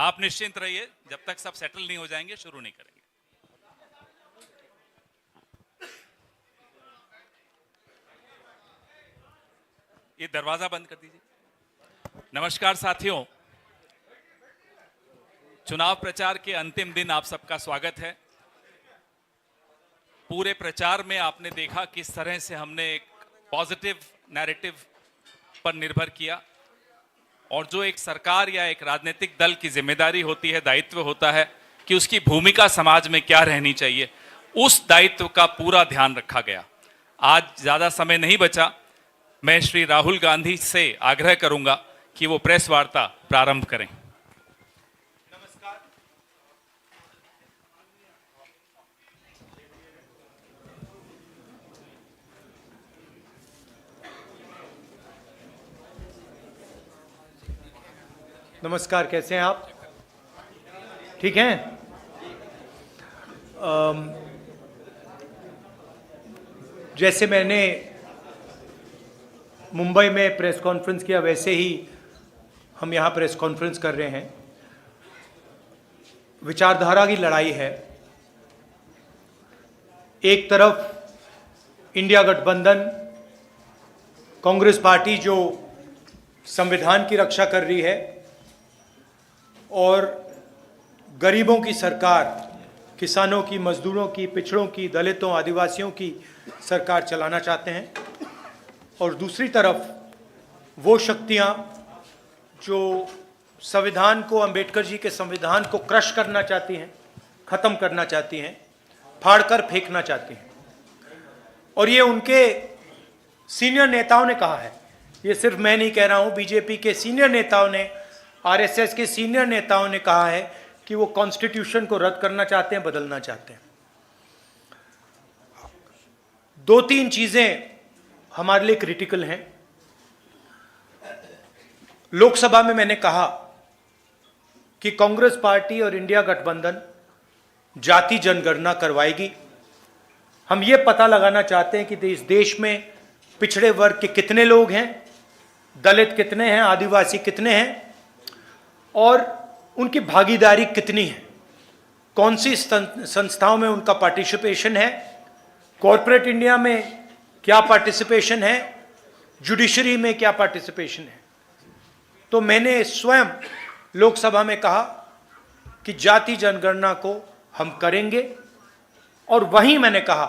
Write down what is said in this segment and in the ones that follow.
आप निश्चिंत रहिए, जब तक सब सेटल नहीं हो जाएंगे शुरू नहीं करेंगे। ये दरवाजा बंद कर दीजिए। नमस्कार साथियों, चुनाव प्रचार के अंतिम दिन आप सबका स्वागत है। पूरे प्रचार में आपने देखा किस तरह से हमने एक पॉजिटिव नैरेटिव पर निर्भर किया, और जो एक सरकार या एक राजनीतिक दल की जिम्मेदारी होती है, दायित्व होता है कि उसकी भूमिका समाज में क्या रहनी चाहिए, उस दायित्व का पूरा ध्यान रखा गया। आज ज़्यादा समय नहीं बचा, मैं श्री राहुल गांधी से आग्रह करूंगा कि वो प्रेस वार्ता प्रारंभ करें। नमस्कार, कैसे हैं आप? ठीक हैं? जैसे मैंने मुंबई में प्रेस कॉन्फ्रेंस किया, वैसे ही हम यहाँ प्रेस कॉन्फ्रेंस कर रहे हैं। विचारधारा की लड़ाई है। एक तरफ इंडिया गठबंधन, कांग्रेस पार्टी जो संविधान की रक्षा कर रही है और गरीबों की सरकार, किसानों की, मजदूरों की, पिछड़ों की, दलितों, आदिवासियों की सरकार चलाना चाहते हैं, और दूसरी तरफ वो शक्तियां जो संविधान को, अंबेडकर जी के संविधान को क्रश करना चाहती हैं, ख़त्म करना चाहती हैं, फाड़कर फेंकना चाहती हैं। और ये उनके सीनियर नेताओं ने कहा है, ये सिर्फ मैं नहीं कह रहा हूँ, बीजेपी के सीनियर नेताओं ने, आरएसएस के सीनियर नेताओं ने कहा है कि वो कॉन्स्टिट्यूशन को रद्द करना चाहते हैं, बदलना चाहते हैं। दो तीन चीजें हमारे लिए क्रिटिकल हैं। लोकसभा में मैंने कहा कि कांग्रेस पार्टी और इंडिया गठबंधन जाति जनगणना करवाएगी। हम ये पता लगाना चाहते हैं कि इस देश में पिछड़े वर्ग के कितने लोग हैं, दलित कितने हैं, आदिवासी कितने हैं, और उनकी भागीदारी कितनी है, कौन सी संस्थाओं में उनका पार्टिसिपेशन है, कॉरपोरेट इंडिया में क्या पार्टिसिपेशन है, जुडिशरी में क्या पार्टिसिपेशन है। तो मैंने स्वयं लोकसभा में कहा कि जाति जनगणना को हम करेंगे, और वहीं मैंने कहा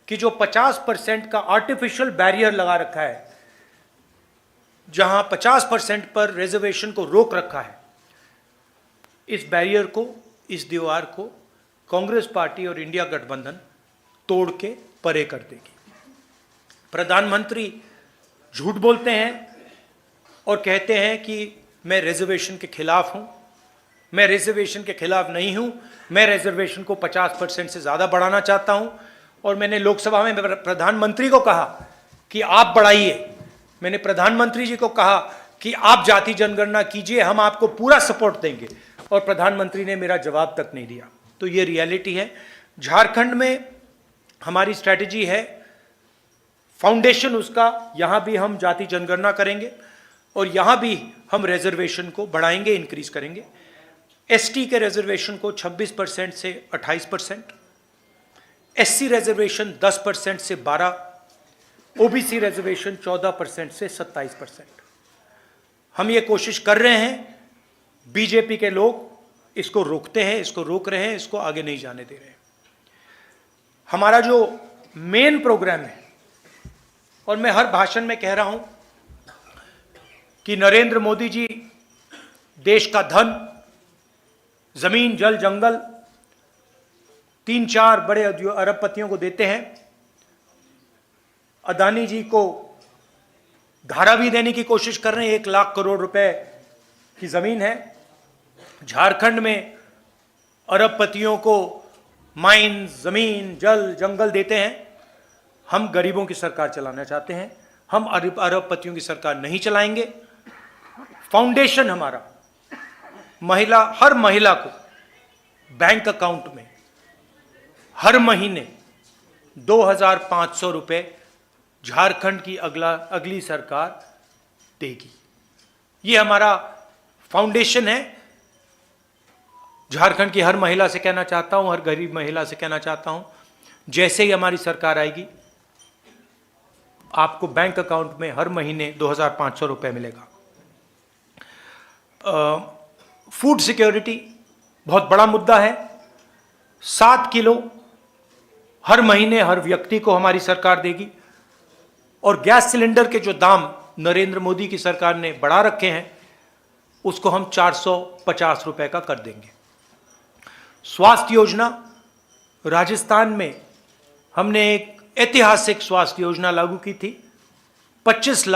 कि जो 50% का आर्टिफिशियल बैरियर लगा रखा है, जहां 50% पर रिजर्वेशन को रोक रखा है, इस बैरियर को, इस दीवार को कांग्रेस पार्टी और इंडिया गठबंधन तोड़ के परे कर देगी। प्रधानमंत्री झूठ बोलते हैं और कहते हैं कि मैं रिजर्वेशन के खिलाफ हूं। मैं रिजर्वेशन के खिलाफ नहीं हूं, मैं रिजर्वेशन को 50% से ज़्यादा बढ़ाना चाहता हूं। और मैंने लोकसभा में प्रधानमंत्री को कहा कि आप बढ़ाइए। मैंने प्रधानमंत्री जी को कहा कि आप जाति जनगणना कीजिए, हम आपको पूरा सपोर्ट देंगे, और प्रधानमंत्री ने मेरा जवाब तक नहीं दिया। तो ये रियलिटी है। झारखंड में हमारी स्ट्रैटेजी है, फाउंडेशन उसका, यहाँ भी हम जाति जनगणना करेंगे और यहाँ भी हम रिजर्वेशन को बढ़ाएंगे, इंक्रीज करेंगे। एसटी के रिजर्वेशन को 26% से 28%, एससी रिजर्वेशन 10% से 12%, ओबीसी रिजर्वेशन 14% से 27%। हम ये कोशिश कर रहे हैं। बीजेपी के लोग इसको रोकते हैं, इसको रोक रहे हैं, इसको आगे नहीं जाने दे रहे हैं। हमारा जो मेन प्रोग्राम है, और मैं हर भाषण में कह रहा हूं कि नरेंद्र मोदी जी देश का धन, जमीन, जल, जंगल 3-4 बड़े अरबपतियों को देते हैं। अदानी जी को धारावी देने की कोशिश कर रहे हैं, 1 लाख करोड़ रुपए की जमीन है। झारखंड में अरबपतियों को माइंस, जमीन, जल, जंगल देते हैं। हम गरीबों की सरकार चलाना चाहते हैं, हम अरबपतियों की सरकार नहीं चलाएंगे। फाउंडेशन हमारा, हर महिला को बैंक अकाउंट में हर महीने 2,500 रुपए झारखंड की अगली सरकार देगी। ये हमारा फाउंडेशन है। झारखंड की हर महिला से कहना चाहता हूं, हर गरीब महिला से कहना चाहता हूं, जैसे ही हमारी सरकार आएगी आपको बैंक अकाउंट में हर महीने 2,500 रुपये मिलेगा। फूड सिक्योरिटी बहुत बड़ा मुद्दा है। 7 किलो हर महीने हर व्यक्ति को हमारी सरकार देगी। और गैस सिलेंडर के जो दाम नरेंद्र मोदी की सरकार ने बढ़ा रखे हैं उसको हम 450 रुपए का कर देंगे। स्वास्थ्य योजना, राजस्थान में हमने एक ऐतिहासिक स्वास्थ्य योजना लागू की थी। 25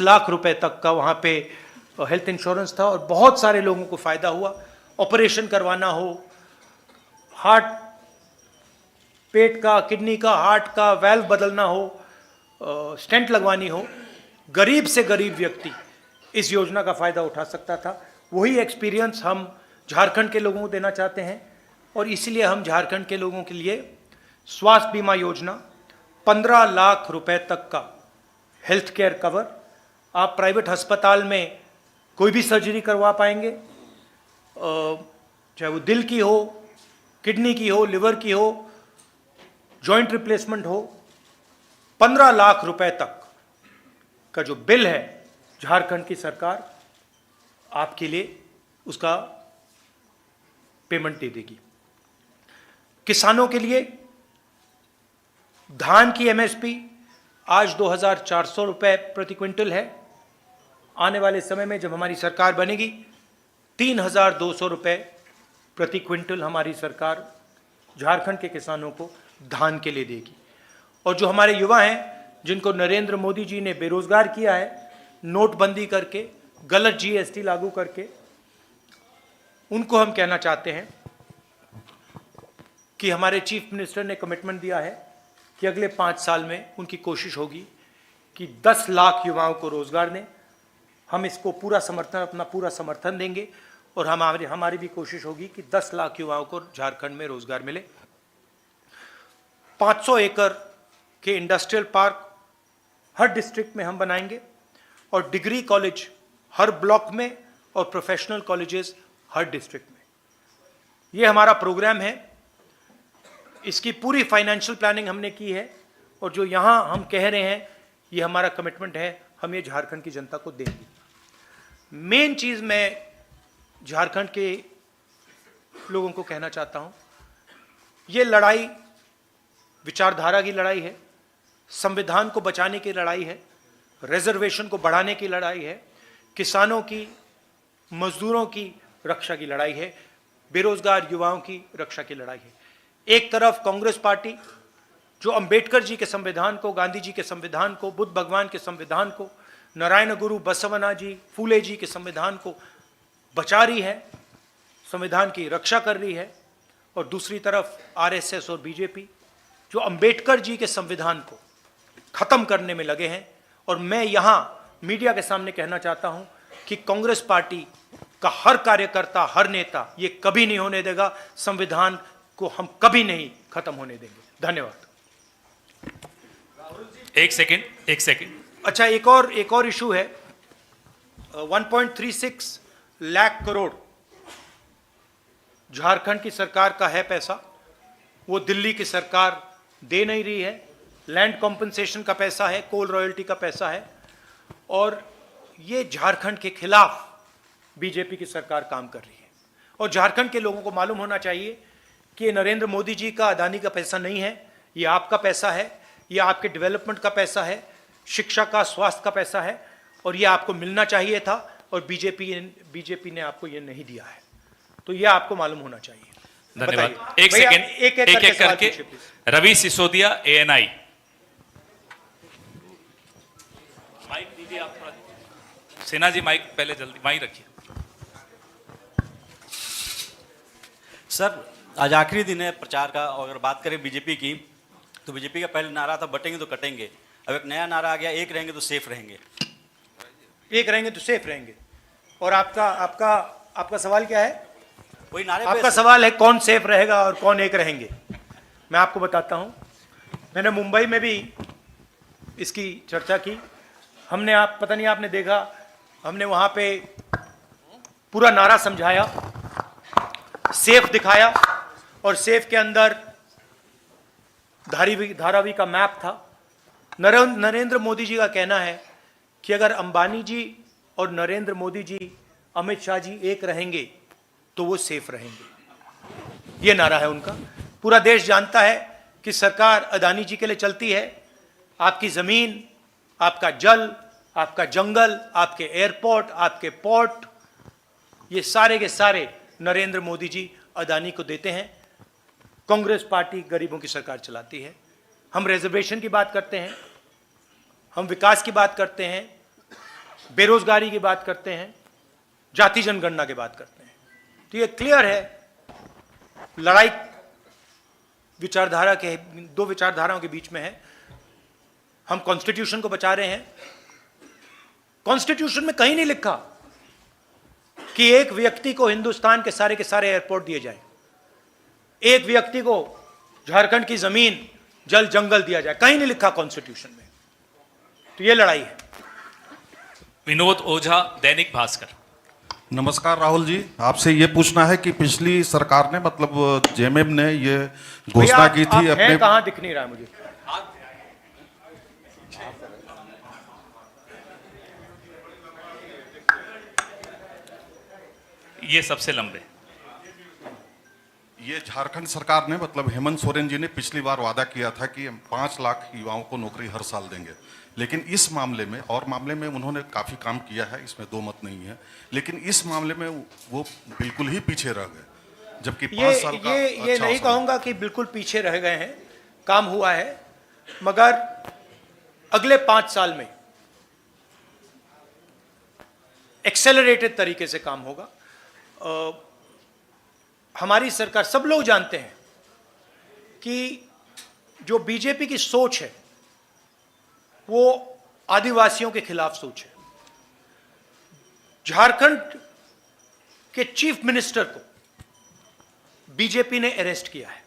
लाख रुपए तक का वहां पे हेल्थ इंश्योरेंस था और बहुत सारे लोगों को फायदा हुआ। ऑपरेशन करवाना हो, हार्ट, पेट का, किडनी का, हार्ट का वाल्व बदलना हो, स्टेंट लगवानी हो, गरीब से गरीब व्यक्ति इस योजना का फायदा उठा सकता था। वही एक्सपीरियंस हम झारखंड के लोगों को देना चाहते हैं और इसलिए हम झारखंड के लोगों के लिए स्वास्थ्य बीमा योजना, 15 लाख रुपए तक का हेल्थ केयर कवर, आप प्राइवेट अस्पताल में कोई भी सर्जरी करवा पाएंगे, चाहे वो दिल की हो, किडनी की हो, लिवर की हो, जॉइंट रिप्लेसमेंट हो। 15 लाख रुपए तक का जो बिल है झारखंड की सरकार आपके लिए उसका पेमेंट दे देगी। किसानों के लिए धान की एमएसपी आज 2,400 रुपए प्रति क्विंटल है। आने वाले समय में जब हमारी सरकार बनेगी 3,200 रुपए प्रति क्विंटल हमारी सरकार झारखंड के किसानों को धान के लिए देगी। और जो हमारे युवा हैं जिनको नरेंद्र मोदी जी ने बेरोजगार किया है, नोटबंदी करके, गलत जीएसटी लागू करके, उनको हम कहना चाहते हैं कि हमारे चीफ मिनिस्टर ने कमिटमेंट दिया है कि अगले 5 साल में उनकी कोशिश होगी कि 10 लाख युवाओं को रोजगार दें। हम इसको पूरा समर्थन, अपना पूरा समर्थन देंगे और हमारी भी कोशिश होगी कि 10 लाख युवाओं को झारखंड में रोजगार मिले। 500 एकड़ के इंडस्ट्रियल पार्क हर डिस्ट्रिक्ट में हम बनाएंगे और डिग्री कॉलेज हर ब्लॉक में और प्रोफेशनल कॉलेजेस हर डिस्ट्रिक्ट में। ये हमारा प्रोग्राम है। इसकी पूरी फाइनेंशियल प्लानिंग हमने की है और जो यहाँ हम कह रहे हैं ये हमारा कमिटमेंट है, हम ये झारखंड की जनता को देंगे। मेन चीज़ मैं झारखंड के लोगों को कहना चाहता हूँ, ये लड़ाई विचारधारा की लड़ाई है, संविधान को बचाने की लड़ाई है, रिजर्वेशन को बढ़ाने की लड़ाई है, किसानों की, मजदूरों की रक्षा की लड़ाई है, बेरोजगार युवाओं की रक्षा की लड़ाई है। एक तरफ कांग्रेस पार्टी जो अंबेडकर जी के संविधान को, गांधी जी के संविधान को, बुद्ध भगवान के संविधान को, नारायण गुरु बसवना जी, फूले जी के संविधान को बचा रही है, संविधान की रक्षा कर रही है, और दूसरी तरफ आरएसएस और बीजेपी जो अंबेडकर जी के संविधान को खत्म करने में लगे हैं। और मैं यहां मीडिया के सामने कहना चाहता हूं कि कांग्रेस पार्टी का हर कार्यकर्ता, हर नेता ये कभी नहीं होने देगा, संविधान को हम कभी नहीं खत्म होने देंगे। धन्यवाद। एक सेकंड। अच्छा, एक और इशू है। 1.36 लाख करोड़ झारखंड की सरकार का है पैसा, वो दिल्ली की सरकार दे नहीं रही है। लैंड कॉम्पनसेशन का पैसा है, कोल रॉयल्टी का पैसा है, और ये झारखंड के खिलाफ बीजेपी की सरकार काम कर रही है। और झारखंड के लोगों को मालूम होना चाहिए कि ये नरेंद्र मोदी जी का, अदानी का पैसा नहीं है, ये आपका पैसा है, ये आपके डेवलपमेंट का पैसा है, शिक्षा का, स्वास्थ्य का पैसा है, और ये आपको मिलना चाहिए था और बीजेपी ने आपको ये नहीं दिया है। तो ये आपको मालूम होना चाहिए। धन्यवाद। एक सेकंड, एक करके। रवि सिसोदिया, ANI। माइक दीजिए आप थोड़ा। सिन्हा जी माइक पहले जल्दी माइक रखिए। सर, आज आखिरी दिन है प्रचार का, और अगर बात करें बीजेपी की तो बीजेपी का पहले नारा था बटेंगे तो कटेंगे। अब एक नया नारा आ गया, एक रहेंगे तो सेफ रहेंगे। एक रहेंगे तो सेफ रहेंगे। और आपका सवाल क्या है? वही नारे आपका सवाल है कौन सेफ रहेगा और कौन एक रहेंगे। मैं आपको बताता हूं, मैंने मुंबई में भी इसकी चर्चा की। हमने, पता नहीं आपने देखा, हमने वहां पे पूरा नारा समझाया सेफ दिखाया और सेफ के अंदर धारावी का मैप था। नरेंद्र मोदी जी का कहना है कि अगर अंबानी जी और नरेंद्र मोदी जी, अमित शाह जी एक रहेंगे तो वो सेफ रहेंगे, ये नारा है उनका। पूरा देश जानता है कि सरकार अदानी जी के लिए चलती है। आपकी जमीन, आपका जल, आपका जंगल, आपके एयरपोर्ट, आपके पोर्ट, ये सारे के सारे नरेंद्र मोदी जी अदानी को देते हैं। कांग्रेस पार्टी गरीबों की सरकार चलाती है। हम रिजर्वेशन की बात करते हैं, हम विकास की बात करते हैं, बेरोजगारी की बात करते हैं, जाति जनगणना की बात करते हैं। तो ये क्लियर है, लड़ाई विचारधारा के, दो विचारधाराओं के बीच में है। हम कॉन्स्टिट्यूशन को बचा रहे हैं। कॉन्स्टिट्यूशन में कहीं नहीं लिखा कि एक व्यक्ति को हिंदुस्तान के सारे एयरपोर्ट दिए जाए, एक व्यक्ति को झारखंड की जमीन, जल, जंगल दिया जाए, कहीं नहीं लिखा कॉन्स्टिट्यूशन में। तो ये लड़ाई है। विनोद ओझा, दैनिक भास्कर। नमस्कार राहुल जी, आपसे ये पूछना है कि पिछली सरकार ने, मतलब जेएमएम ने ये घोषणा की थी अपने, कहां दिख नहीं रहा है मुझे। ये सबसे लंबे। ये झारखंड सरकार ने, मतलब हेमंत सोरेन जी ने पिछली बार वादा किया था कि हम 5 लाख युवाओं को नौकरी हर साल देंगे। लेकिन इस मामले में और मामले में उन्होंने काफी काम किया है, इसमें दो मत नहीं है, लेकिन इस मामले में वो बिल्कुल ही पीछे रह गए, जबकि 5 साल का ये नहीं कहूंगा कि बिल्कुल पीछे रह गए हैं, काम हुआ है, मगर अगले 5 साल में एक्सेलरेटेड तरीके से काम होगा। हमारी सरकार, सब लोग जानते हैं कि जो बीजेपी की सोच है वो आदिवासियों के खिलाफ सोच है। झारखंड के चीफ मिनिस्टर को बीजेपी ने अरेस्ट किया है।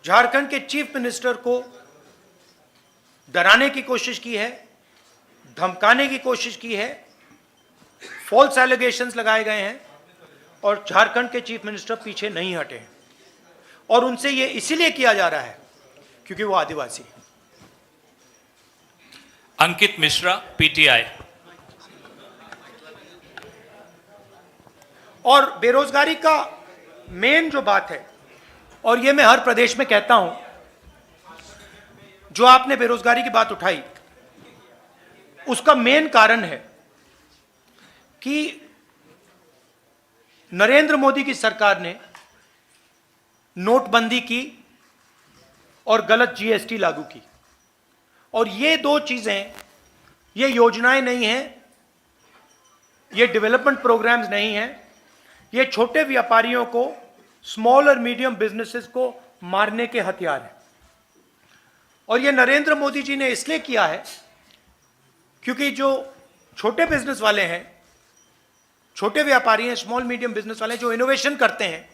झारखंड के चीफ मिनिस्टर को डराने की कोशिश की है, धमकाने की कोशिश की है, फॉल्स एलिगेशंस लगाए गए हैं और झारखंड के चीफ मिनिस्टर पीछे नहीं हटे हैं। और उनसे ये इसीलिए किया जा रहा है क्योंकि वो आदिवासी है। अंकित मिश्रा, पीटीआई। और बेरोजगारी का मेन जो बात है, और ये मैं हर प्रदेश में कहता हूं, जो आपने बेरोजगारी की बात उठाई, उसका मेन कारण है कि नरेंद्र मोदी की सरकार ने नोटबंदी की और गलत जीएसटी लागू की। और ये दो चीजें, ये योजनाएं नहीं हैं, ये डेवलपमेंट प्रोग्राम्स नहीं हैं, ये छोटे व्यापारियों को, स्मॉल और मीडियम बिजनेसेस को मारने के हथियार हैं। और ये नरेंद्र मोदी जी ने इसलिए किया है क्योंकि जो छोटे बिजनेस वाले हैं, छोटे व्यापारी हैं, स्मॉल मीडियम बिजनेस वाले हैं, जो इनोवेशन करते हैं,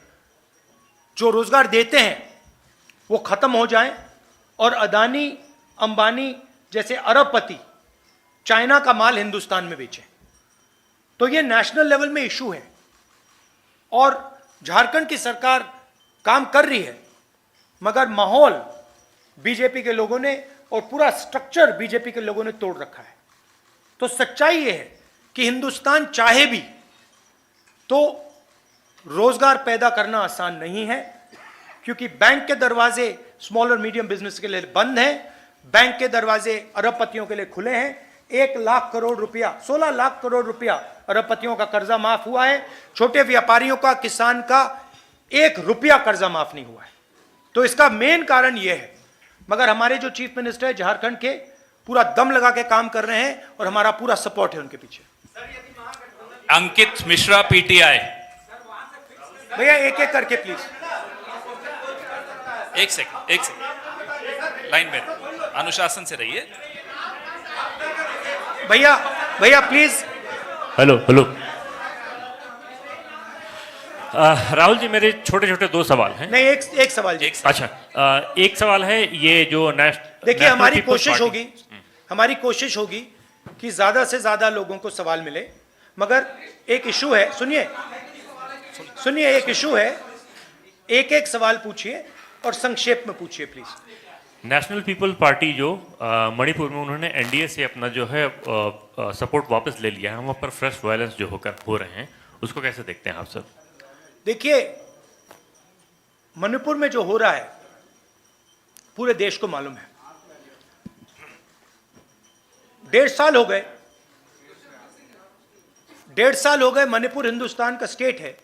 जो रोजगार देते हैं, वो खत्म हो जाए और अदानी, अंबानी जैसे अरबपति चाइना का माल हिंदुस्तान में बेचे। तो ये नेशनल लेवल में इशू है और झारखंड की सरकार काम कर रही है, मगर माहौल बीजेपी के लोगों ने और पूरा स्ट्रक्चर बीजेपी के लोगों ने तोड़ रखा है। तो सच्चाई ये है कि हिंदुस्तान चाहे भी तो रोजगार पैदा करना आसान नहीं है, क्योंकि बैंक के दरवाजे स्मॉल और मीडियम बिजनेस के लिए बंद हैं, बैंक के दरवाजे अरबपतियों के लिए खुले हैं। 1 लाख करोड़ रुपया, 16 लाख करोड़ रुपया अरबपतियों का कर्जा माफ हुआ है। छोटे व्यापारियों का, किसान का 1 रुपया कर्जा माफ नहीं हुआ है। तो इसका मेन कारण यह है। मगर हमारे जो चीफ मिनिस्टर है झारखंड के, पूरा दम लगा के काम कर रहे हैं और हमारा पूरा सपोर्ट है उनके पीछे। अंकित मिश्रा, पीटीआई। भैया एक एक करके प्लीज। एक सेकंड, लाइन में अनुशासन से रहिए। भैया प्लीज। हेलो राहुल जी, मेरे छोटे छोटे 2 सवाल हैं। नहीं, एक सवाल जी। अच्छा, एक सवाल है, ये जो देखिए, हमारी कोशिश होगी कि ज्यादा से ज्यादा लोगों को सवाल मिले, मगर एक इशू है, सुनिए, सुनिए, एक इशू है, एक एक सवाल पूछिए और संक्षेप में पूछिए प्लीज। नेशनल पीपल पार्टी जो मणिपुर में उन्होंने एनडीए से अपना जो है सपोर्ट वापस ले लिया है, वहाँ पर फ्रेश वायलेंस जो हो रहे हैं, उसको कैसे देखते हैं आप सर? देखिए, मणिपुर में जो हो रहा है पूरे देश को मालूम है। 1.5 साल हो गए, 1.5 साल हो गए मणिपुर हिंदुस्तान का स्टेट है,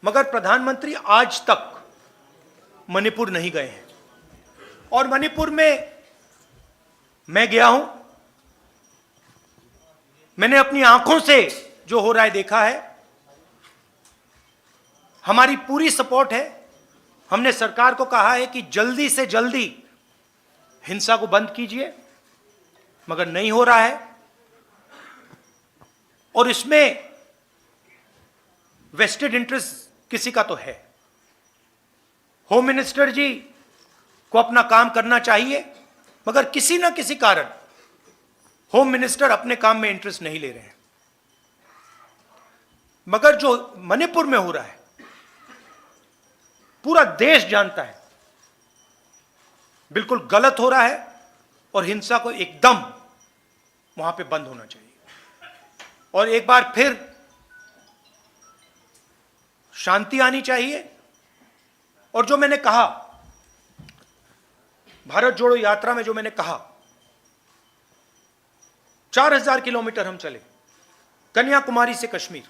मगर प्रधानमंत्री आज तक मणिपुर नहीं गए हैं। और मणिपुर में मैं गया हूं, मैंने अपनी आंखों से जो हो रहा है देखा है। हमारी पूरी सपोर्ट है। हमने सरकार को कहा है कि जल्दी से जल्दी हिंसा को बंद कीजिए, मगर नहीं हो रहा है। और इसमें वेस्टेड इंटरेस्ट किसी का तो है। होम मिनिस्टर जी को अपना काम करना चाहिए, मगर किसी ना किसी कारण होम मिनिस्टर अपने काम में इंटरेस्ट नहीं ले रहे हैं। मगर जो मणिपुर में हो रहा है पूरा देश जानता है, बिल्कुल गलत हो रहा है और हिंसा को एकदम वहां पे बंद होना चाहिए। और एक बार फिर शांति आनी चाहिए। और जो मैंने कहा भारत जोड़ो यात्रा में, जो मैंने कहा 4000 किलोमीटर हम चले, कन्याकुमारी से कश्मीर,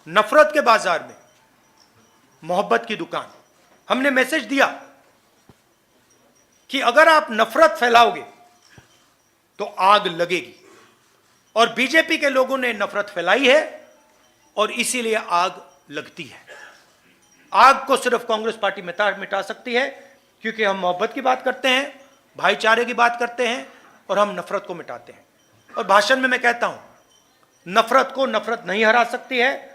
नफरत के बाजार में मोहब्बत की दुकान। हमने मैसेज दिया कि अगर आप नफरत फैलाओगे तो आग लगेगी। और बीजेपी के लोगों ने नफरत फैलाई है और इसीलिए आग लगती है। आग को सिर्फ कांग्रेस पार्टी मिटा सकती है, क्योंकि हम मोहब्बत की बात करते हैं, भाईचारे की बात करते हैं और हम नफरत को मिटाते हैं। और भाषण में मैं कहता हूं, नफरत को नफरत नहीं हरा सकती है,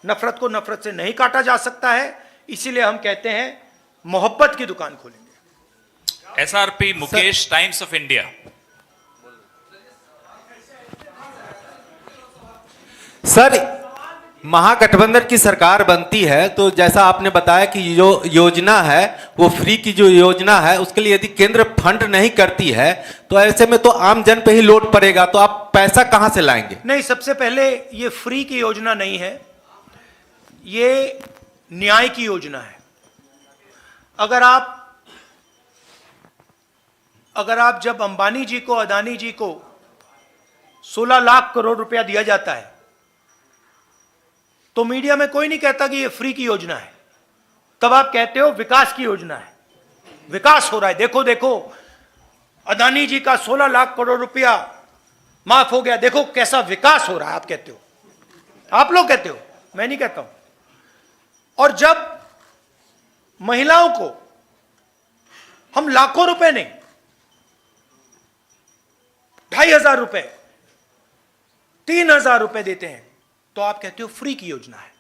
नफरत को नफरत से नहीं काटा जा सकता है। इसीलिए हम कहते हैं मोहब्बत की दुकान खोलेंगे। SRP Mukesh, Times of India. Sir, Mahagathbandhan की सरकार बनती है तो जैसा आपने बताया कि जो योजना है वो फ्री की जो योजना है, उसके लिए यदि केंद्र फंड नहीं करती है तो ऐसे में तो आम जन पे ही लोड पड़ेगा, तो आप पैसा कहां से लाएंगे? नहीं, सबसे पहले ये फ्री की योजना नहीं है, ये न्याय की योजना है। अगर आप जब अंबानी जी को, अदानी जी को 16 लाख करोड़ रुपया दिया जाता है तो मीडिया में कोई नहीं कहता कि ये फ्री की योजना है, तब आप कहते हो विकास की योजना है, विकास हो रहा है, देखो देखो अदानी जी का 16 लाख करोड़ रुपया माफ हो गया, देखो कैसा विकास हो रहा है। आप कहते हो, आप लोग कहते हो, मैं नहीं कहता हूं। और जब महिलाओं को हम लाखों रुपए नहीं, 2500 रुपए, 3000 रुपए देते हैं तो आप कहते हो फ्री की योजना है।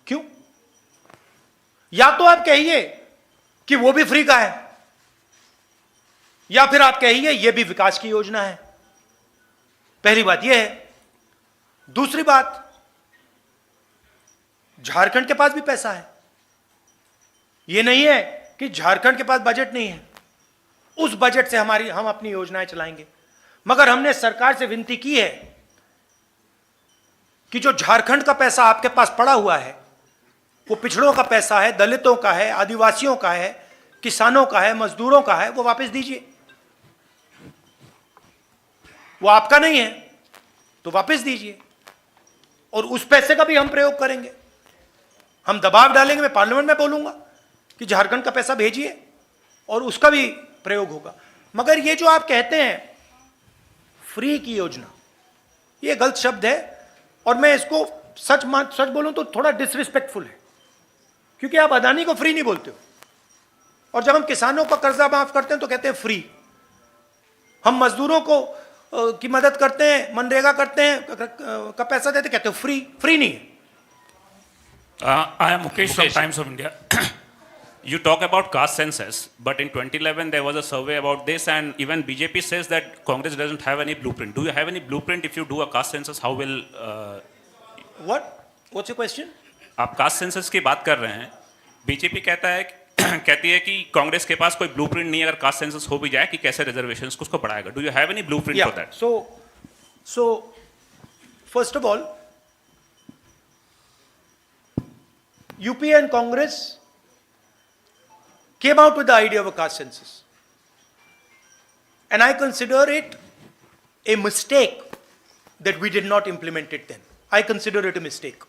क्यों? या तो आप कहिए कि वो भी फ्री का है, या फिर आप कहिए ये भी विकास की योजना है। पहली बात यह है। दूसरी बात, झारखंड के पास भी पैसा है, यह नहीं है कि झारखंड के पास बजट नहीं है। उस बजट से हम अपनी योजनाएं चलाएंगे। मगर हमने सरकार से विनती की है कि जो झारखंड का पैसा आपके पास पड़ा हुआ है, वो पिछड़ों का पैसा है, दलितों का है, आदिवासियों का है, किसानों का है, मजदूरों का है, वो वापस दीजिए। वो आपका नहीं है तो वापस दीजिए। और उस पैसे का भी हम प्रयोग करेंगे, हम दबाव डालेंगे। मैं पार्लियामेंट में बोलूंगा कि झारखंड का पैसा भेजिए और उसका भी प्रयोग होगा। मगर ये जो आप कहते हैं फ्री की योजना, ये गलत शब्द है और मैं इसको सच बोलूं तो थोड़ा डिसरिस्पेक्टफुल है, क्योंकि आप अदानी को फ्री नहीं बोलते हो और जब हम किसानों का कर्जा माफ करते हैं तो कहते हैं फ्री। हम मजदूरों को की मदद करते हैं, मनरेगा करते हैं, का पैसा देते, कहते हो फ्री। फ्री नहीं है। I am Mukesh from Times of India. You talk about caste census, but in 2011 there was a survey about this, and even BJP says that Congress doesn't have any blueprint. Do you have any blueprint? If you do a caste census, how will What's your question? आप caste census की बात कर रहे हैं, BJP कहती है कि कांग्रेस के पास कोई ब्लूप्रिंट नहीं है अगर कास्ट सेंसस हो भी जाए कि कैसे रिजर्वेशंस को उसको बढ़ाएगा. Do you have any blueprint for that? So, first of all, UPA and Congress came out with the idea of a caste census. And I consider it a mistake that we did not implement it then. I consider it a mistake.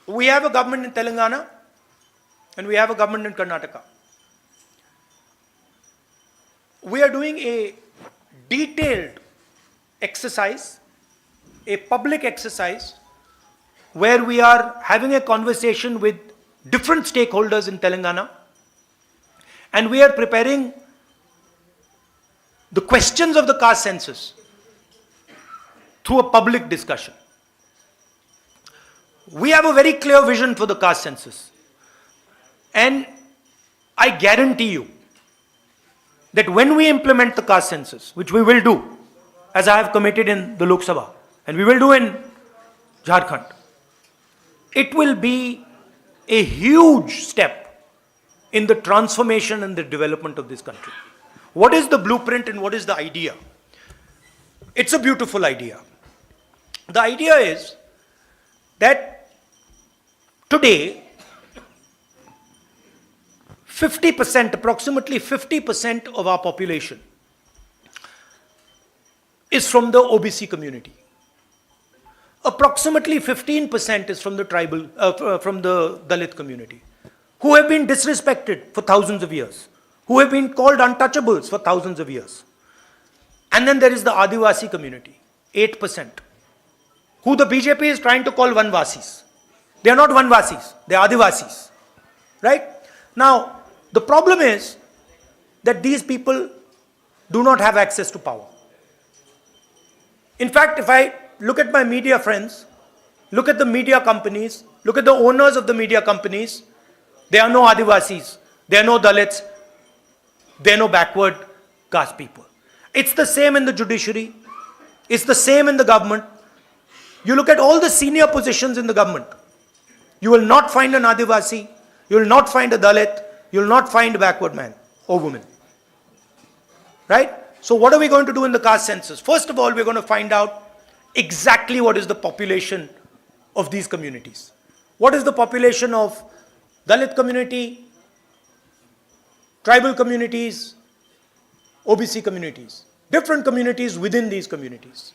We have a government in Telangana and we have a government in Karnataka. We are doing a detailed exercise, a public exercise, where we are having a conversation with different stakeholders in Telangana, and we are preparing the questions of the caste census through a public discussion. We have a very clear vision for the caste census, and I guarantee you that when we implement the caste census, which we will do, as I have committed in the Lok Sabha, and we will do in Jharkhand, it will be a huge step in the transformation and the development of this country. What is the blueprint and what is the idea? It's a beautiful idea. The idea is that today, 50%, approximately 50% of our population is from the OBC community. Approximately 15% is from the tribal, from the Dalit community, who have been disrespected for thousands of years, who have been called untouchables for thousands of years. And then there is the Adivasi community, 8%, who the BJP is trying to call Vanvasis. They are not Vanvasis, they are Adivasis. Right? Now, the problem is that these people do not have access to power. In fact, if I look at my media friends, look at the media companies, look at the owners of the media companies, there are no Adivasis, there are no Dalits, there are no backward caste people. It's the same in the judiciary, it's the same in the government. You look at all the senior positions in the government, you will not find an Adivasi, you will not find a Dalit, you will not find a backward man or woman. Right? So what are we going to do in the caste census? First of all, we're going to find out exactly what is the population of these communities. What is the population of Dalit community, tribal communities, OBC communities, different communities within these communities.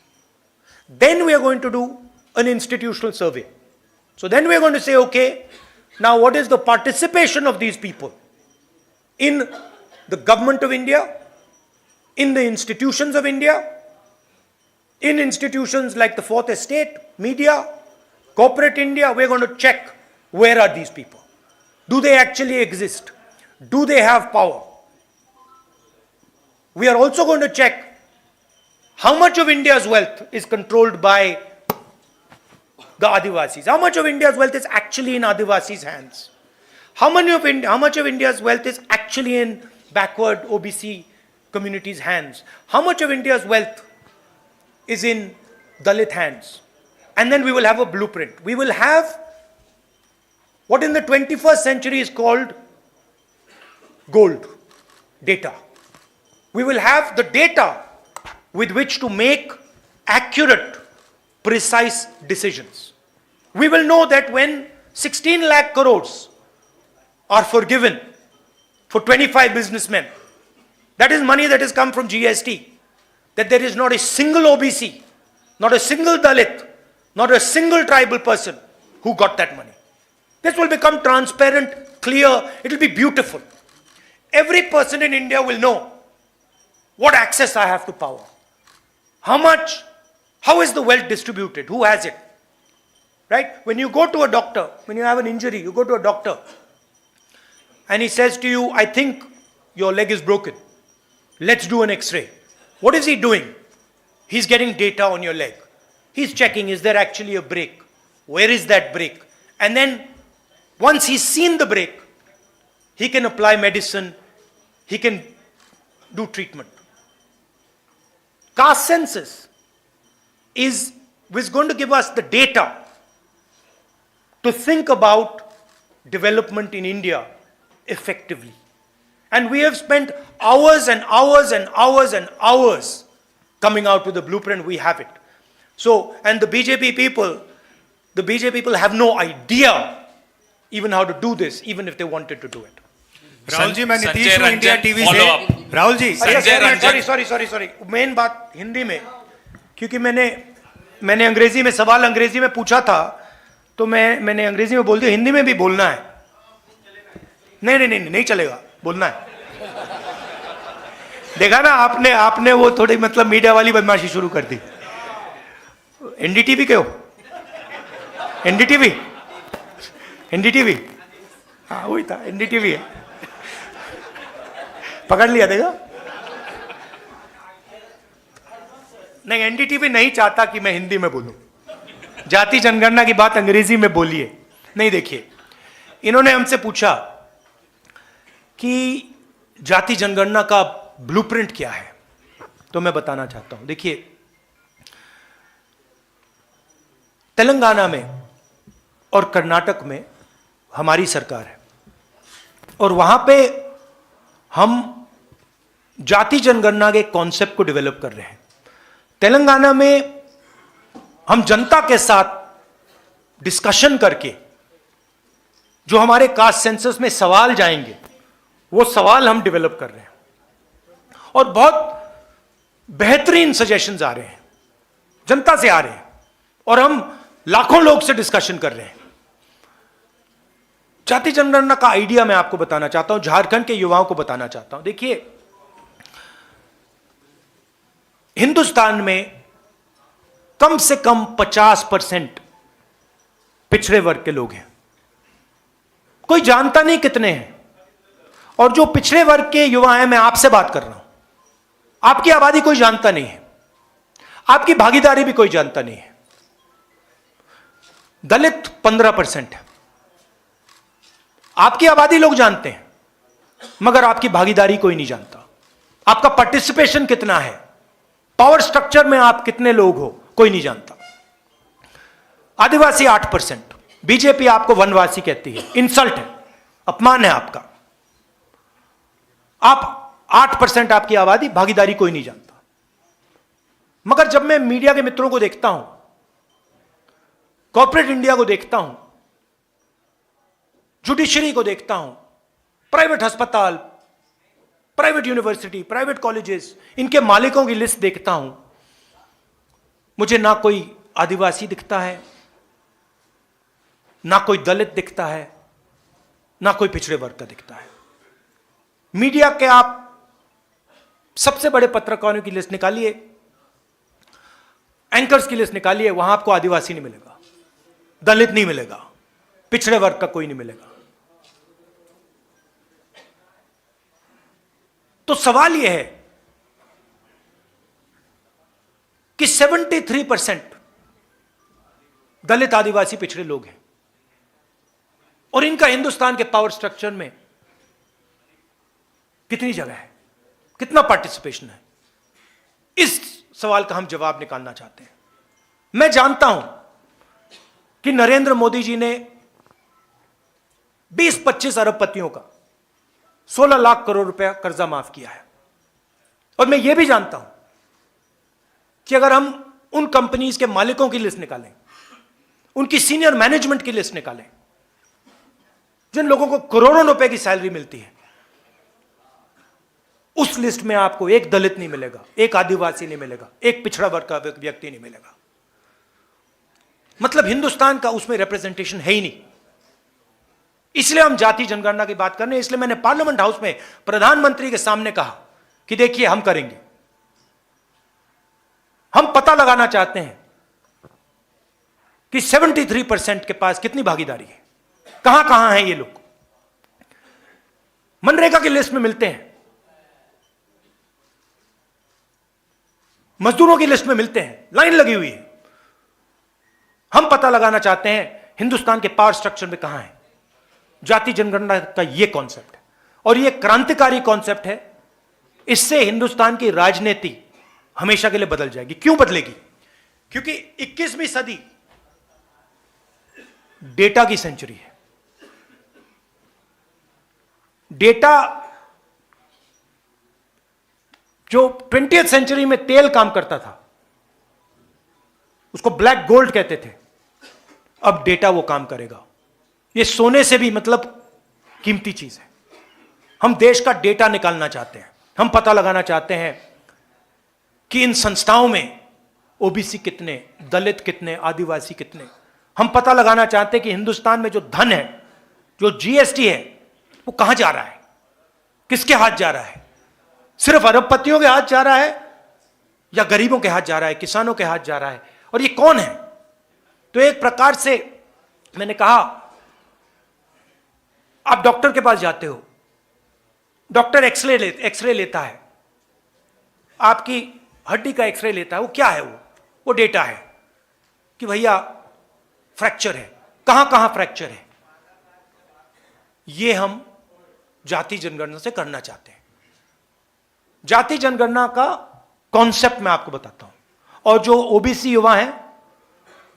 Then we are going to do an institutional survey. So then we are going to say, okay, now what is the participation of these people in the government of India, in the institutions of India, in institutions like the Fourth Estate, media, corporate India. We're going to check where are these people. Do they actually exist? Do they have power? We are also going to check how much of India's wealth is controlled by the Adivasis. How much of India's wealth is actually in Adivasis' hands? How much of India's wealth is actually in backward OBC communities' hands? How much of India's wealth is in Dalit hands? And then we will have a blueprint. We will have what in the 21st century is called gold data. We will have the data with which to make accurate, precise decisions. We will know that when 16 lakh crores are forgiven for 25 businessmen, that is money that has come from GST, that there is not a single OBC, not a single Dalit, not a single tribal person who got that money. This will become transparent, clear, it will be beautiful. Every person in India will know what access I have to power. How much, how is the wealth distributed, who has it? Right? When you go to a doctor, when you have an injury, you go to a doctor and he says to you, I think your leg is broken. Let's do an X-ray. What is he doing? He's getting data on your leg. He's checking, is there actually a break? Where is that break? And then once he's seen the break, he can apply medicine, he can do treatment. Caste census is going to give us the data to think about development in India effectively. And we have spent hours and hours and hours and hours coming out with the blueprint. We have it. So, and the BJP people have no idea even how to do this, even if they wanted to do it. Rahul ji, मैं संजय नीतीश हूँ India Ranjan, TV follow से। up. Rahul ji, Sanjay Ranjan. Sorry main बात हिंदी में, क्योंकि मैंने अंग्रेजी में सवाल अंग्रेजी में पूछा था, तो मैंने अंग्रेजी में बोल दिया, हिंदी में भी बोलना है। नहीं चलेगा, बोलना है। देखा ना आपने वो थोड़ी मतलब मीडिया वाली बदमाशी शुरू कर दी। एनडीटीवी के हो? एनडीटीवी हाँ वही था, एनडीटीवी है। पकड़ लिया देगा? नहीं, एनडीटीवी नहीं चाहता कि मैं हिंदी में बोलूं। जाति जनगणना की बात अंग्रेजी में बोलिए। नहीं, देखिए, इन्होंने हमसे पूछा कि जाति जनगणना का ब्लूप्रिंट क्या है, तो मैं बताना चाहता हूं। देखिए, तेलंगाना में और कर्नाटक में हमारी सरकार है, और वहां पे हम जाति जनगणना के कॉन्सेप्ट को डेवलप कर रहे हैं। तेलंगाना में हम जनता के साथ डिस्कशन करके जो हमारे कास्ट सेंसस में सवाल जाएंगे, वो सवाल हम डेवलप कर रहे हैं, और बहुत बेहतरीन सजेशंस आ रहे हैं, जनता से आ रहे हैं, और हम लाखों लोग से डिस्कशन कर रहे हैं। जाति जनगणना का आइडिया मैं आपको बताना चाहता हूं, झारखंड के युवाओं को बताना चाहता हूं। देखिए, हिंदुस्तान में कम से कम 50% पिछड़े वर्ग के लोग हैं। कोई जानता नहीं कितने हैं, और जो पिछड़े वर्ग के युवा हैं, मैं आपसे बात कर रहा हूं, आपकी आबादी कोई जानता नहीं है, आपकी भागीदारी भी कोई जानता नहीं है। दलित 15% है, आपकी आबादी लोग जानते हैं, मगर आपकी भागीदारी कोई नहीं जानता। आपका पार्टिसिपेशन कितना है, पावर स्ट्रक्चर में आप कितने लोग हो, कोई नहीं जानता। आदिवासी 8%, बीजेपी आपको वनवासी कहती है, इंसल्ट है, अपमान है आपका। आप 8% आपकी आबादी, भागीदारी कोई नहीं जानता। मगर जब मैं मीडिया के मित्रों को देखता हूं, कॉर्पोरेट इंडिया को देखता हूं, जुडिशरी को देखता हूं, प्राइवेट अस्पताल, प्राइवेट यूनिवर्सिटी, प्राइवेट कॉलेजेस, इनके मालिकों की लिस्ट देखता हूं, मुझे ना कोई आदिवासी दिखता है, ना कोई दलित दिखता है, ना कोई पिछड़े वर्ग का दिखता है। मीडिया के आप सबसे बड़े पत्रकारों की लिस्ट निकालिए, एंकर्स की लिस्ट निकालिए, वहां आपको आदिवासी नहीं मिलेगा, दलित नहीं मिलेगा, पिछड़े वर्ग का कोई नहीं मिलेगा। तो सवाल यह है कि 73% दलित आदिवासी पिछड़े लोग हैं, और इनका हिंदुस्तान के पावर स्ट्रक्चर में कितनी जगह है, कितना पार्टिसिपेशन है? इस सवाल का हम जवाब निकालना चाहते हैं। मैं जानता हूं कि नरेंद्र मोदी जी ने 20-25 अरबपतियों का 16 लाख करोड़ रुपया कर्जा माफ किया है, और मैं यह भी जानता हूं कि अगर हम उन कंपनीज के मालिकों की लिस्ट निकालें, उनकी सीनियर मैनेजमेंट की लिस्ट निकालें, जिन लोगों को करोड़ों रुपए की सैलरी मिलती है, उस लिस्ट में आपको एक दलित नहीं मिलेगा, एक आदिवासी नहीं मिलेगा, एक पिछड़ा वर्ग का व्यक्ति नहीं मिलेगा। मतलब हिंदुस्तान का उसमें रिप्रेजेंटेशन है ही नहीं। इसलिए हम जाति जनगणना की बात कर रहे हैं। इसलिए मैंने पार्लियामेंट हाउस में प्रधानमंत्री के सामने कहा कि देखिए, हम करेंगे, हम पता लगाना चाहते हैं कि 73% के पास कितनी भागीदारी है, कहां कहां हैं ये लोग। मनरेगा की लिस्ट में मिलते हैं, मजदूरों की लिस्ट में मिलते हैं, लाइन लगी हुई है। हम पता लगाना चाहते हैं हिंदुस्तान के पावर स्ट्रक्चर में कहां है। जाति जनगणना का यह कॉन्सेप्ट है, और यह क्रांतिकारी कॉन्सेप्ट है। इससे हिंदुस्तान की राजनीति हमेशा के लिए बदल जाएगी। क्यों बदलेगी? क्योंकि 21वीं सदी डेटा की सेंचुरी है। डेटा जो 20th सेंचुरी में तेल काम करता था, उसको ब्लैक गोल्ड कहते थे, अब डेटा वो काम करेगा। ये सोने से भी मतलब कीमती चीज है। हम देश का डेटा निकालना चाहते हैं। हम पता लगाना चाहते हैं कि इन संस्थाओं में ओबीसी कितने, दलित कितने, आदिवासी कितने। हम पता लगाना चाहते हैं कि हिंदुस्तान में जो धन है, जो जीएसटी है, वो कहां जा रहा है, किसके हाथ जा रहा है। सिर्फ अरबपतियों के हाथ जा रहा है या गरीबों के हाथ जा रहा है, किसानों के हाथ जा रहा है, और ये कौन है। तो एक प्रकार से मैंने कहा, आप डॉक्टर के पास जाते हो, डॉक्टर एक्सरे लेता है, आपकी हड्डी का एक्सरे लेता है। वो क्या है? वो डेटा है कि भैया फ्रैक्चर है, कहां कहां फ्रैक्चर है। ये हम जाति जनगणना से करना चाहते हैं। जाति जनगणना का कॉन्सेप्ट मैं आपको बताता हूं। और जो ओबीसी युवा हैं,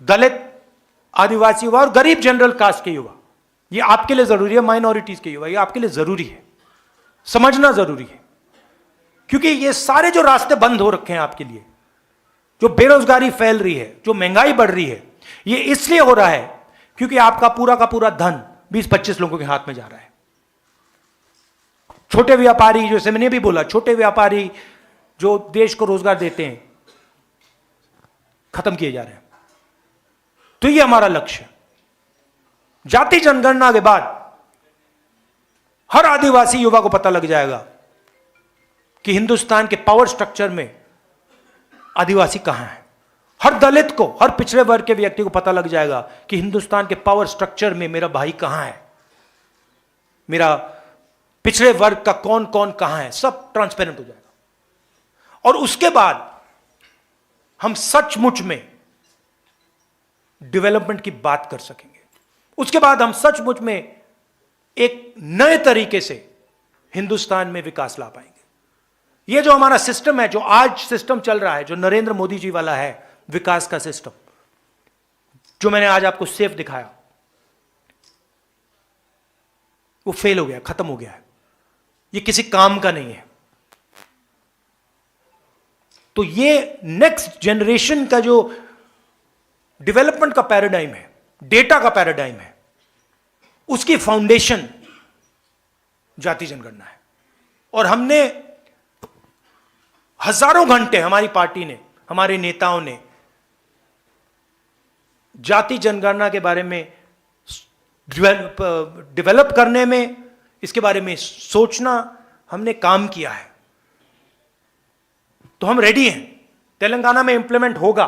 दलित, आदिवासी युवा और गरीब जनरल कास्ट के युवा, ये आपके लिए जरूरी है। माइनॉरिटीज के युवा, ये आपके लिए जरूरी है, समझना जरूरी है। क्योंकि ये सारे जो रास्ते बंद हो रखे हैं आपके लिए, जो बेरोजगारी फैल रही है, जो महंगाई बढ़ रही है, ये इसलिए हो रहा है क्योंकि आपका पूरा का पूरा धन 20-25 लोगों के हाथ में जा रहा है। छोटे व्यापारी, जैसे मैंने भी बोला, छोटे व्यापारी जो देश को रोजगार देते हैं, खत्म किए जा रहे हैं। तो ये हमारा लक्ष्य है। जाति जनगणना के बाद हर आदिवासी युवा को पता लग जाएगा कि हिंदुस्तान के पावर स्ट्रक्चर में आदिवासी कहां है। हर दलित को, हर पिछड़े वर्ग के व्यक्ति को पता लग जाएगा कि हिंदुस्तान के पावर स्ट्रक्चर में मेरा भाई कहां है, मेरा पिछड़े वर्ग का कौन कौन कहां है, सब ट्रांसपेरेंट हो जाएगा। और उसके बाद हम सचमुच में डेवलपमेंट की बात कर सकेंगे। उसके बाद हम सचमुच में एक नए तरीके से हिंदुस्तान में विकास ला पाएंगे। ये जो हमारा सिस्टम है, जो आज सिस्टम चल रहा है, जो नरेंद्र मोदी जी वाला है विकास का सिस्टम, जो मैंने आज आपको सेफ दिखाया, वो फेल हो गया, खत्म हो गया है। ये किसी काम का नहीं है। तो ये नेक्स्ट जनरेशन का जो डेवलपमेंट का पैराडाइम है, डेटा का पैराडाइम है, उसकी फाउंडेशन जाति जनगणना है। और हमने हजारों घंटे, हमारी पार्टी ने, हमारे नेताओं ने जाति जनगणना के बारे में डेवलप करने में, इसके बारे में सोचना, हमने काम किया है। तो हम रेडी हैं। तेलंगाना में इंप्लीमेंट होगा,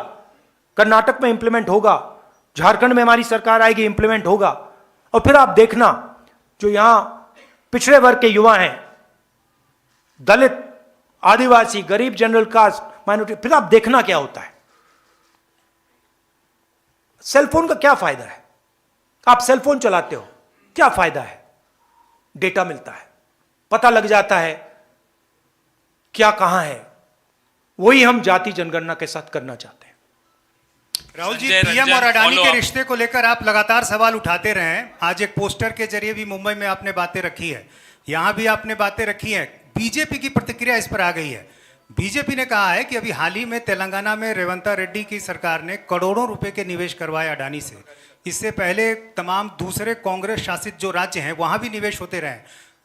कर्नाटक में इंप्लीमेंट होगा, झारखंड में हमारी सरकार आएगी, इंप्लीमेंट होगा। और फिर आप देखना, जो यहां पिछड़े वर्ग के युवा हैं, दलित, आदिवासी, गरीब, जनरल कास्ट, माइनॉरिटी, फिर आप देखना क्या होता है। सेलफोन का क्या फायदा है? आप सेलफोन चलाते हो, क्या फायदा है? डेटा मिलता है, पता लग जाता है क्या कहां है। वही हम जाति जनगणना के साथ करना चाहते हैं। राहुल जी, संजय पीएम रंजन, और अडानी follow के up। रिश्ते को लेकर आप लगातार सवाल उठाते रहे हैं। आज एक पोस्टर के जरिए भी मुंबई में आपने बातें रखी है, यहां भी आपने बातें रखी हैं। बीजेपी की प्रतिक्रिया इस पर आ गई है। बीजेपी ने कहा है कि अभी हाल ही में तेलंगाना में रेवंता रेड्डी की सरकार ने करोड़ों रुपए के निवेश करवाए अडानी से। इससे पहले तमाम दूसरे कांग्रेस शासित जो राज्य हैं वहां भी निवेश होते रहे।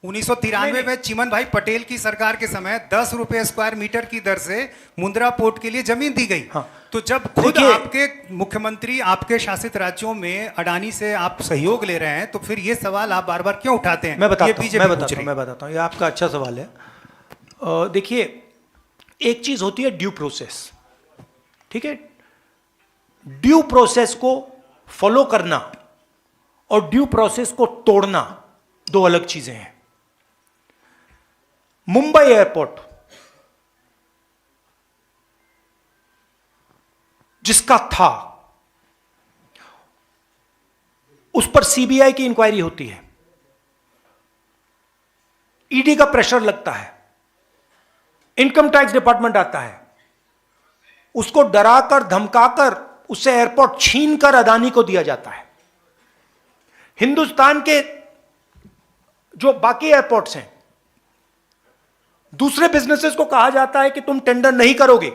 1993 में चिमन भाई पटेल की सरकार के समय 10 रुपए स्क्वायर मीटर की दर से मुंद्रा पोर्ट के लिए जमीन दी गई। हाँ। तो जब खुद देखिए, आपके मुख्यमंत्री आपके शासित राज्यों में अडानी से आप सहयोग ले रहे हैं, तो फिर ये सवाल आप बार बार क्यों उठाते हैं? मैं बताता ये हूं, बीजेपी मैं पूछ बताता रही हूं, है। मैं बताता हूं। ये आपका अच्छा सवाल है। देखिए, एक चीज होती है ड्यू प्रोसेस, ठीक है। ड्यू प्रोसेस को फॉलो करना और ड्यू प्रोसेस को तोड़ना दो अलग चीजें हैं। मुंबई एयरपोर्ट जिसका था, उस पर सीबीआई की इंक्वायरी होती है, ईडी का प्रेशर लगता है, इनकम टैक्स डिपार्टमेंट आता है, उसको डराकर धमकाकर उससे एयरपोर्ट छीनकर अदानी को दिया जाता है। हिंदुस्तान के जो बाकी एयरपोर्ट्स हैं, दूसरे बिजनेसेस को कहा जाता है कि तुम टेंडर नहीं करोगे,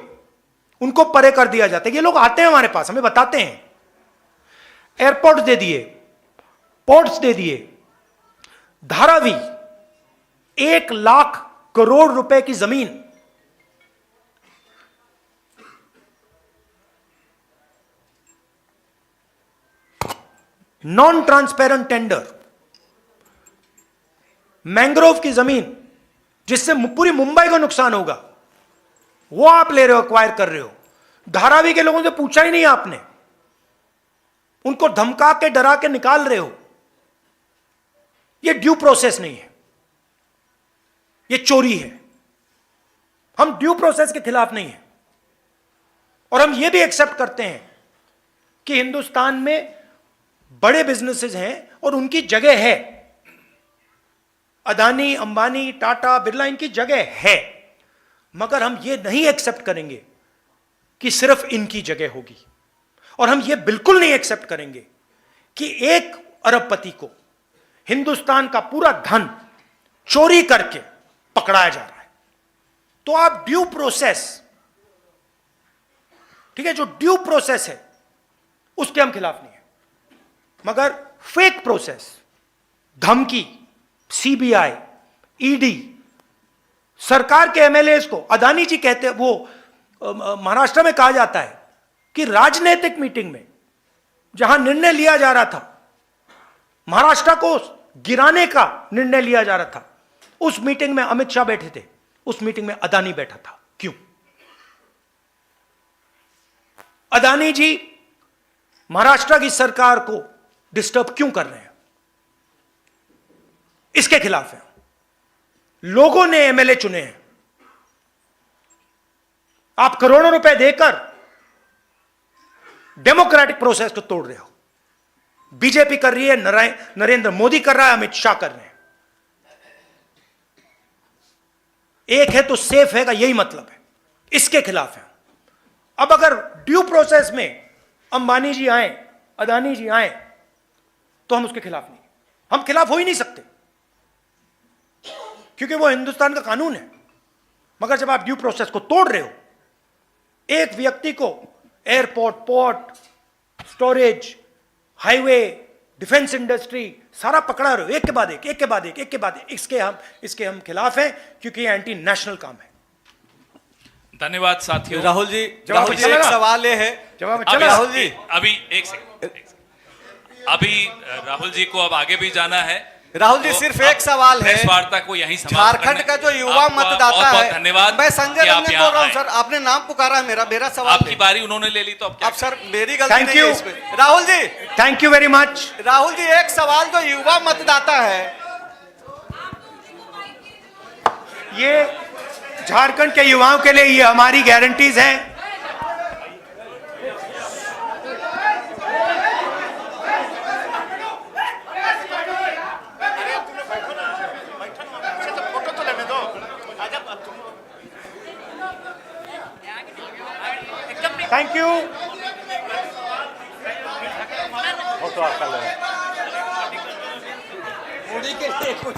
उनको परे कर दिया जाता है। ये लोग आते हैं हमारे पास, हमें बताते हैं एयरपोर्ट्स दे दिए, पोर्ट्स दे दिए, धारावी 1 लाख करोड़ रुपए की जमीन नॉन ट्रांसपेरेंट टेंडर, मैंग्रोव की जमीन जिससे पूरी मुंबई को नुकसान होगा, वो आप ले रहे हो, एक्वायर कर रहे हो। धारावी के लोगों से पूछा ही नहीं आपने, उनको धमका के डरा के निकाल रहे हो। ये ड्यू प्रोसेस नहीं है, ये चोरी है। हम ड्यू प्रोसेस के खिलाफ नहीं है, और हम ये भी एक्सेप्ट करते हैं कि हिंदुस्तान में बड़े बिजनेसेस हैं और उनकी जगह है। अदानी, अंबानी, टाटा, बिरला, इनकी जगह है, मगर हम ये नहीं एक्सेप्ट करेंगे कि सिर्फ इनकी जगह होगी। और हम ये बिल्कुल नहीं एक्सेप्ट करेंगे कि एक अरबपति को हिंदुस्तान का पूरा धन चोरी करके पकड़ाया जा रहा है। तो आप ड्यू प्रोसेस, ठीक है, जो ड्यू प्रोसेस है उसके हम खिलाफ नहीं है, मगर फेक प्रोसेस, धमकी, सीबीआई, ईडी, सरकार के एमएलए को, अदानी जी कहते हैं, वो महाराष्ट्र में कहा जाता है कि राजनीतिक मीटिंग में जहां निर्णय लिया जा रहा था, महाराष्ट्र को गिराने का निर्णय लिया जा रहा था, उस मीटिंग में अमित शाह बैठे थे, उस मीटिंग में अदानी बैठा था। क्यों? अदानी जी महाराष्ट्र की सरकार को डिस्टर्ब क्यों कर रहे हैं? इसके खिलाफ है। लोगों ने एमएलए चुने हैं, आप करोड़ों रुपए देकर डेमोक्रेटिक प्रोसेस को तोड़ रहे हो। बीजेपी कर रही है, नरेंद्र मोदी कर रहा है, अमित शाह कर रहे हैं। एक है तो सेफ है का यही मतलब है, इसके खिलाफ है। अब अगर ड्यू प्रोसेस में अंबानी जी आए, अदानी जी आए, तो हम उसके खिलाफ नहीं, हम खिलाफ हो ही नहीं सकते, क्योंकि वो हिंदुस्तान का कानून है। मगर जब आप ड्यू प्रोसेस को तोड़ रहे हो, एक व्यक्ति को airport, port, storage, highway, defence industry सारा पकड़ा रहे हो, एक के बाद एक, एक के बाद एक, एक के बाद एक, इसके हम खिलाफ हैं, क्योंकि ये एंटी नेशनल काम है। धन्यवाद साथियों। राहुल जी, जवाब राहुल जी, चलेगा? एक सवाल ये है, जवाब अभी- चला? राहुल जी, अभी एक सेकंड, अभी राहुल जी को अब आगे भी जाना है। राहुल जी, तो सिर्फ आप एक सवाल है। प्रेस वार्ता को यहीं समाप्त झारखंड करने- का जो युवा आपका मतदाता बहुत-बहुत है, धन्यवाद। मैं संजय कि आप रंजन यहाँ बोल रहा हूँ आए। सर, आपने नाम पुकारा है, मेरा सवाल आपकी है। बारी उन्होंने ले ली तो अब क्या अब सर मेरी गलती Thank नहीं है you. इसमें। Rahul ji, thank you very much. Rahul ji, एक सवाल जो युवा मतदाता है, ये झारखंड के युवाओं के लिए ये हमारी गारंटीज हैं। Thank you. मोदी के लिए कुछ